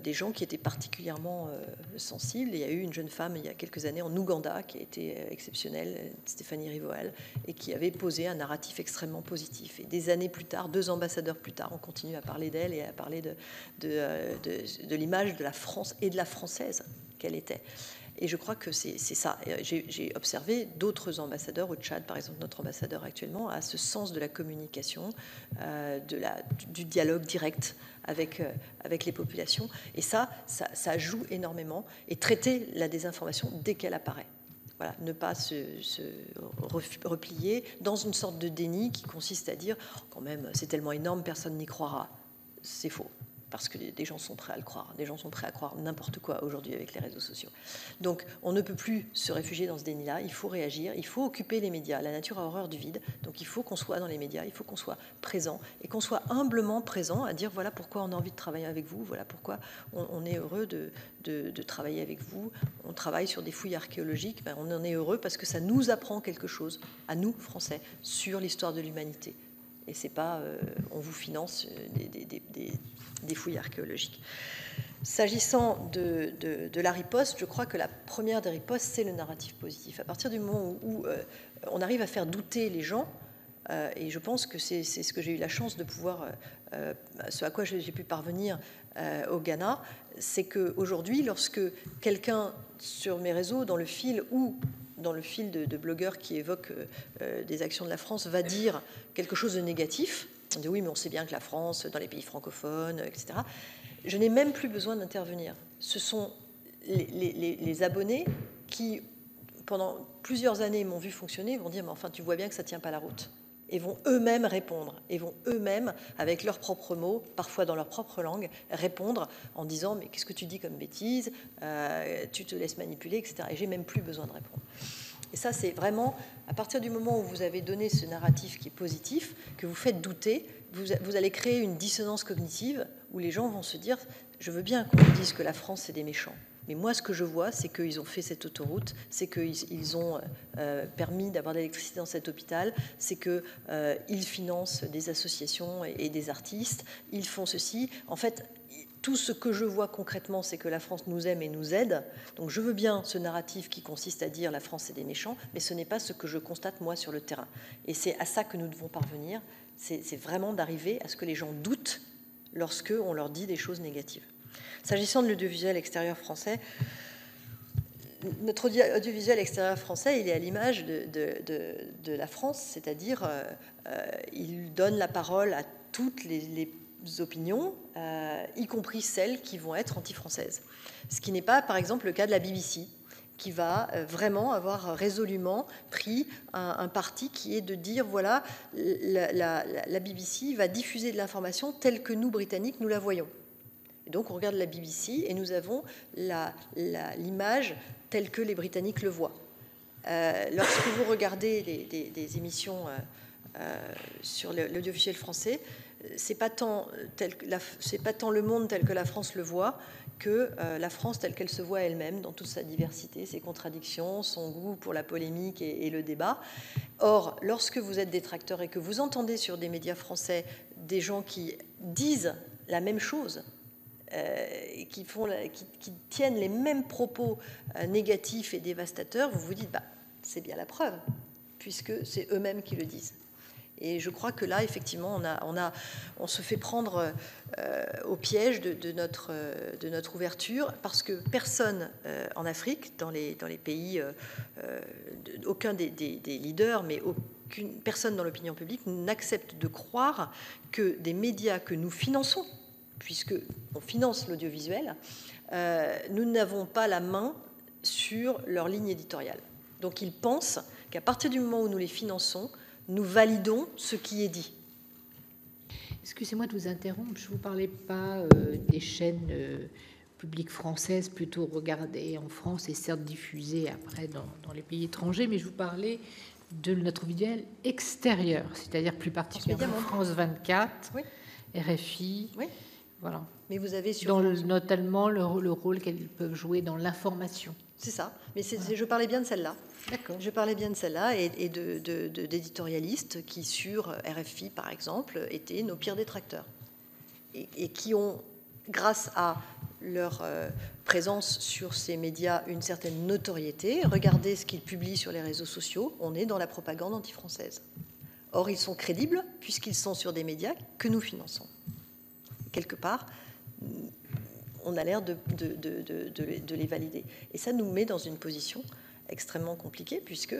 des gens qui étaient particulièrement sensibles. Il y a eu une jeune femme il y a quelques années en Ouganda qui a été exceptionnelle, Stéphanie Rivoal, et qui avait posé un narratif extrêmement positif. Et des années plus tard, 2 ambassadeurs plus tard, on continue à parler d'elle et à parler de l'image de la France et de la française qu'elle était. Et je crois que c'est ça. J'ai observé d'autres ambassadeurs, au Tchad par exemple, notre ambassadeur actuellement, a ce sens de la communication, du dialogue direct avec les populations. Et ça joue énormément. Et traiter la désinformation dès qu'elle apparaît. Voilà, ne pas se replier dans une sorte de déni qui consiste à dire « quand même, c'est tellement énorme, personne n'y croira ». C'est faux. Parce que des gens sont prêts à le croire. Des gens sont prêts à croire n'importe quoi aujourd'hui avec les réseaux sociaux. Donc, on ne peut plus se réfugier dans ce déni-là. Il faut réagir. Il faut occuper les médias. La nature a horreur du vide. Donc, il faut qu'on soit dans les médias. Il faut qu'on soit présent et qu'on soit humblement présent à dire voilà pourquoi on a envie de travailler avec vous. Voilà pourquoi on est heureux de travailler avec vous. On travaille sur des fouilles archéologiques. On en est heureux parce que ça nous apprend quelque chose, à nous, Français, sur l'histoire de l'humanité. Et c'est pas on vous finance des fouilles archéologiques. S'agissant de la riposte, je crois que la première des ripostes, c'est le narratif positif. À partir du moment où on arrive à faire douter les gens, et je pense que c'est ce que j'ai eu la chance de pouvoir, ce à quoi j'ai pu parvenir au Ghana, c'est qu'aujourd'hui, lorsque quelqu'un sur mes réseaux, dans le fil ou dans le fil de blogueurs qui évoquent des actions de la France, va dire quelque chose de négatif, on dit oui, mais on sait bien que la France, dans les pays francophones, etc. Je n'ai même plus besoin d'intervenir. Ce sont les abonnés qui, pendant plusieurs années, m'ont vu fonctionner, vont dire mais enfin, tu vois bien que ça ne tient pas la route. et vont eux-mêmes répondre, et vont eux-mêmes, avec leurs propres mots, parfois dans leur propre langue, répondre en disant « mais qu'est-ce que tu dis comme bêtise, tu te laisses manipuler, etc. » Et j'ai même plus besoin de répondre. Et ça, c'est vraiment, à partir du moment où vous avez donné ce narratif qui est positif, que vous faites douter, vous allez créer une dissonance cognitive où les gens vont se dire « je veux bien qu'on me dise que la France, c'est des méchants. » Mais moi, ce que je vois, c'est qu'ils ont fait cette autoroute, c'est qu'ils ont permis d'avoir de l'électricité dans cet hôpital, c'est qu'ils financent des associations et des artistes, ils font ceci. En fait, tout ce que je vois concrètement, c'est que la France nous aime et nous aide. Donc je veux bien ce narratif qui consiste à dire la France, c'est des méchants, mais ce n'est pas ce que je constate, moi, sur le terrain. Et c'est à ça que nous devons parvenir, c'est vraiment d'arriver à ce que les gens doutent lorsqu'on leur dit des choses négatives. S'agissant de l'audiovisuel extérieur français, notre audiovisuel extérieur français, il est à l'image de la France, c'est-à-dire il donne la parole à toutes les opinions, y compris celles qui vont être anti-françaises. Ce qui n'est pas, par exemple, le cas de la BBC, qui va vraiment avoir résolument pris un parti qui est de dire, voilà, la BBC va diffuser de l'information telle que nous, Britanniques, nous la voyons. Et donc on regarde la BBC et nous avons l'image telle que les Britanniques le voient. Lorsque vous regardez des émissions sur l'audiovisuel français, c'est pas tant le monde tel que la France le voit que la France telle qu'elle se voit elle-même dans toute sa diversité, ses contradictions, son goût pour la polémique et le débat. Or, lorsque vous êtes détracteur et que vous entendez sur des médias français des gens qui disent la même chose, qui tiennent les mêmes propos négatifs et dévastateurs, vous vous dites c'est bien la preuve, puisque c'est eux-mêmes qui le disent. Et je crois que là, effectivement, on se fait prendre au piège de notre ouverture, parce que personne en Afrique, dans les pays, aucun des leaders, mais personne dans l'opinion publique n'accepte de croire que des médias que nous finançons, puisqu'on finance l'audiovisuel, nous n'avons pas la main sur leur ligne éditoriale. Donc ils pensent qu'à partir du moment où nous les finançons, nous validons ce qui est dit. Excusez-moi de vous interrompre, je ne vous parlais pas des chaînes publiques françaises plutôt regardées en France et certes diffusées après dans les pays étrangers, mais je vous parlais de notre audiovisuel extérieur, c'est-à-dire plus particulièrement France 24, oui. RFI, oui. Voilà. Mais vous avez notamment le rôle qu'elles peuvent jouer dans l'information. C'est ça. Mais je parlais bien de celle-là. D'accord. Je parlais bien de celle-là et d'éditorialistes qui, sur RFI par exemple, étaient nos pires détracteurs et qui ont, grâce à leur présence sur ces médias, une certaine notoriété. Regardez ce qu'ils publient sur les réseaux sociaux. On est dans la propagande anti-française. Or, ils sont crédibles puisqu'ils sont sur des médias que nous finançons. Quelque part, on a l'air de les valider. Et ça nous met dans une position extrêmement compliquée, puisque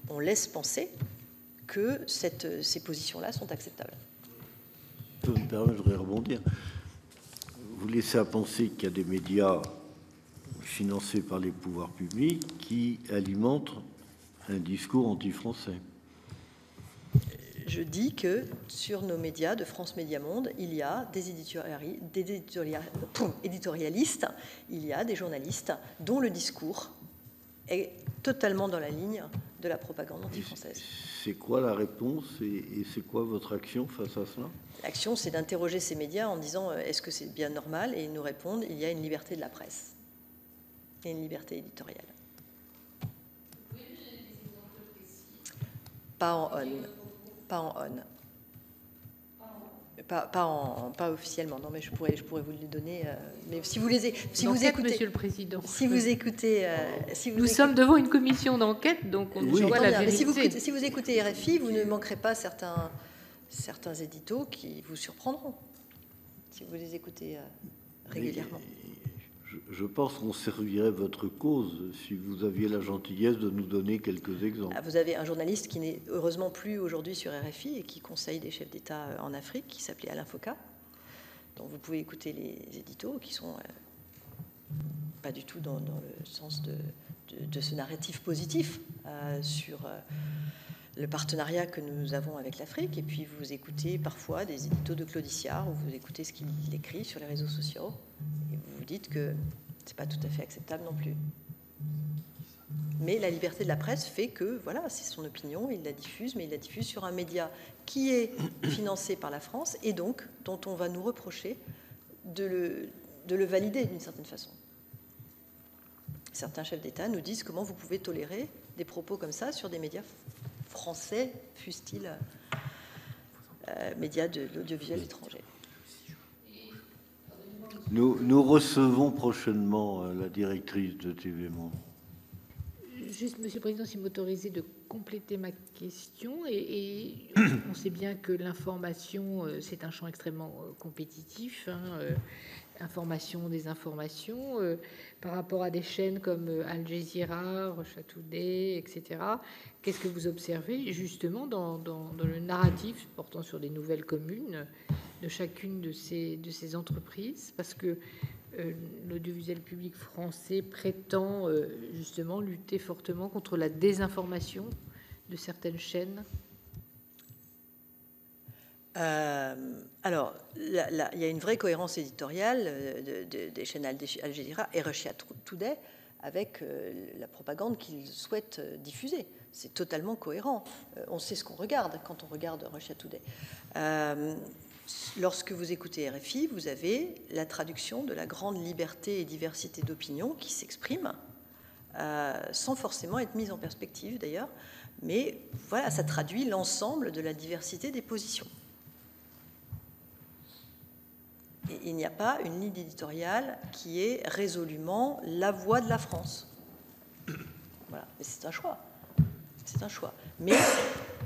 on laisse penser que ces positions-là sont acceptables. Je me permets, je voudrais rebondir. Vous laissez à penser qu'il y a des médias financés par les pouvoirs publics qui alimentent un discours anti-français. Je dis que sur nos médias de France Média Monde, il y a des éditorialistes, il y a des journalistes dont le discours est totalement dans la ligne de la propagande anti-française. C'est quoi la réponse et c'est quoi votre action face à cela? L'action, c'est d'interroger ces médias en disant est-ce que c'est bien normal? Et ils nous répondent il y a une liberté de la presse et une liberté éditoriale. Pas en on. Pas en on. Pas officiellement. Non, mais je pourrais vous les donner. Mais si vous écoutez, Monsieur le Président. Si vous écoutez, nous sommes devant une commission d'enquête, donc on voit la vérité. Mais si vous écoutez RFI, vous ne manquerez pas certains éditos qui vous surprendront si vous les écoutez régulièrement. Je pense qu'on servirait votre cause si vous aviez la gentillesse de nous donner quelques exemples. Vous avez un journaliste qui n'est heureusement plus aujourd'hui sur RFI et qui conseille des chefs d'État en Afrique, qui s'appelait Alain Foka. Donc vous pouvez écouter les éditos qui sont pas du tout dans le sens de ce narratif positif sur le partenariat que nous avons avec l'Afrique, et puis vous écoutez parfois des éditos de Claude Iciard, ou vous écoutez ce qu'il écrit sur les réseaux sociaux, et vous vous dites que c'est pas tout à fait acceptable non plus. Mais la liberté de la presse fait que, voilà, c'est son opinion, il la diffuse, mais il la diffuse sur un média qui est financé par la France, et donc dont on va nous reprocher de le valider d'une certaine façon. Certains chefs d'État nous disent comment vous pouvez tolérer des propos comme ça sur des médias français, fussent-ils médias de l'audiovisuel étranger. Nous recevons prochainement la directrice de TV Monde. Juste, Monsieur le Président, si vous m'autorisez de compléter ma question, et on sait bien que l'information, c'est un champ extrêmement compétitif, information, désinformation, par rapport à des chaînes comme Al Jazeera, Russia Today, etc. Qu'est-ce que vous observez justement dans le narratif portant sur des nouvelles communes de chacune de ces entreprises? Parce que l'audiovisuel public français prétend justement lutter fortement contre la désinformation de certaines chaînes. Alors, il y a une vraie cohérence éditoriale des chaînes Al Jazeera et Russia Today avec la propagande qu'ils souhaitent diffuser. C'est totalement cohérent. On sait ce qu'on regarde quand on regarde Russia Today. Lorsque vous écoutez RFI, vous avez la traduction de la grande liberté et diversité d'opinion qui s'exprime, sans forcément être mise en perspective d'ailleurs, mais voilà, ça traduit l'ensemble de la diversité des positions. Et il n'y a pas une ligne éditoriale qui est résolument la voix de la France. Voilà, mais c'est un choix. C'est un choix. Mais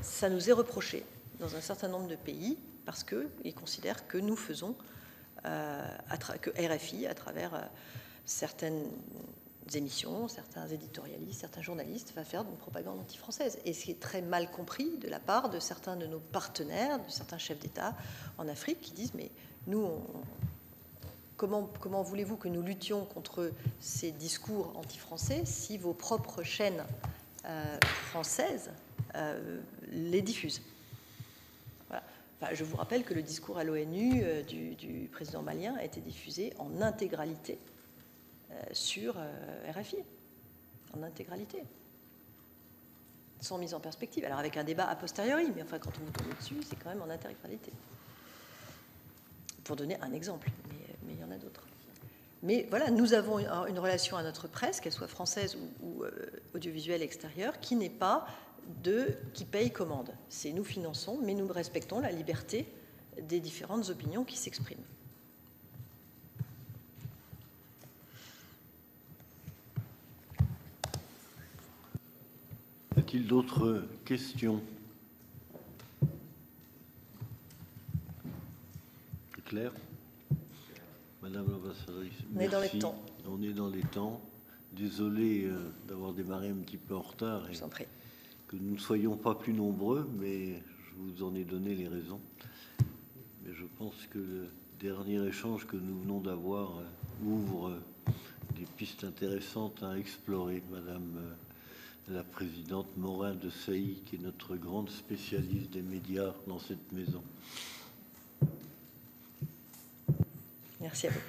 ça nous est reproché dans un certain nombre de pays parce qu'ils considèrent que nous faisons, que RFI, à travers certaines émissions, certains éditorialistes, certains journalistes, va faire une propagande anti-française. Et c'est très mal compris de la part de certains de nos partenaires, de certains chefs d'État en Afrique qui disent « mais nous, comment voulez-vous que nous luttions contre ces discours anti-français si vos propres chaînes françaises les diffusent ?» Voilà. Enfin, je vous rappelle que le discours à l'ONU du président malien a été diffusé en intégralité sur RFI, en intégralité, sans mise en perspective. Alors avec un débat a posteriori, mais enfin quand on vous tombe dessus, c'est quand même en intégralité. Pour donner un exemple, mais il y en a d'autres. Mais voilà, nous avons une relation à notre presse, qu'elle soit française ou audiovisuelle extérieure, qui n'est pas qui paye commande. C'est nous finançons, mais nous respectons la liberté des différentes opinions qui s'expriment. Y a-t-il d'autres questions? C'est clair? Madame l'ambassadrice, on est dans les temps. On est dans les temps. Désolé d'avoir démarré un petit peu en retard. Je vous en prie. Que nous ne soyons pas plus nombreux, mais je vous en ai donné les raisons. Mais je pense que le dernier échange que nous venons d'avoir ouvre des pistes intéressantes à explorer. Madame la présidente Morin de Sailly, qui est notre grande spécialiste des médias dans cette maison. Merci à vous.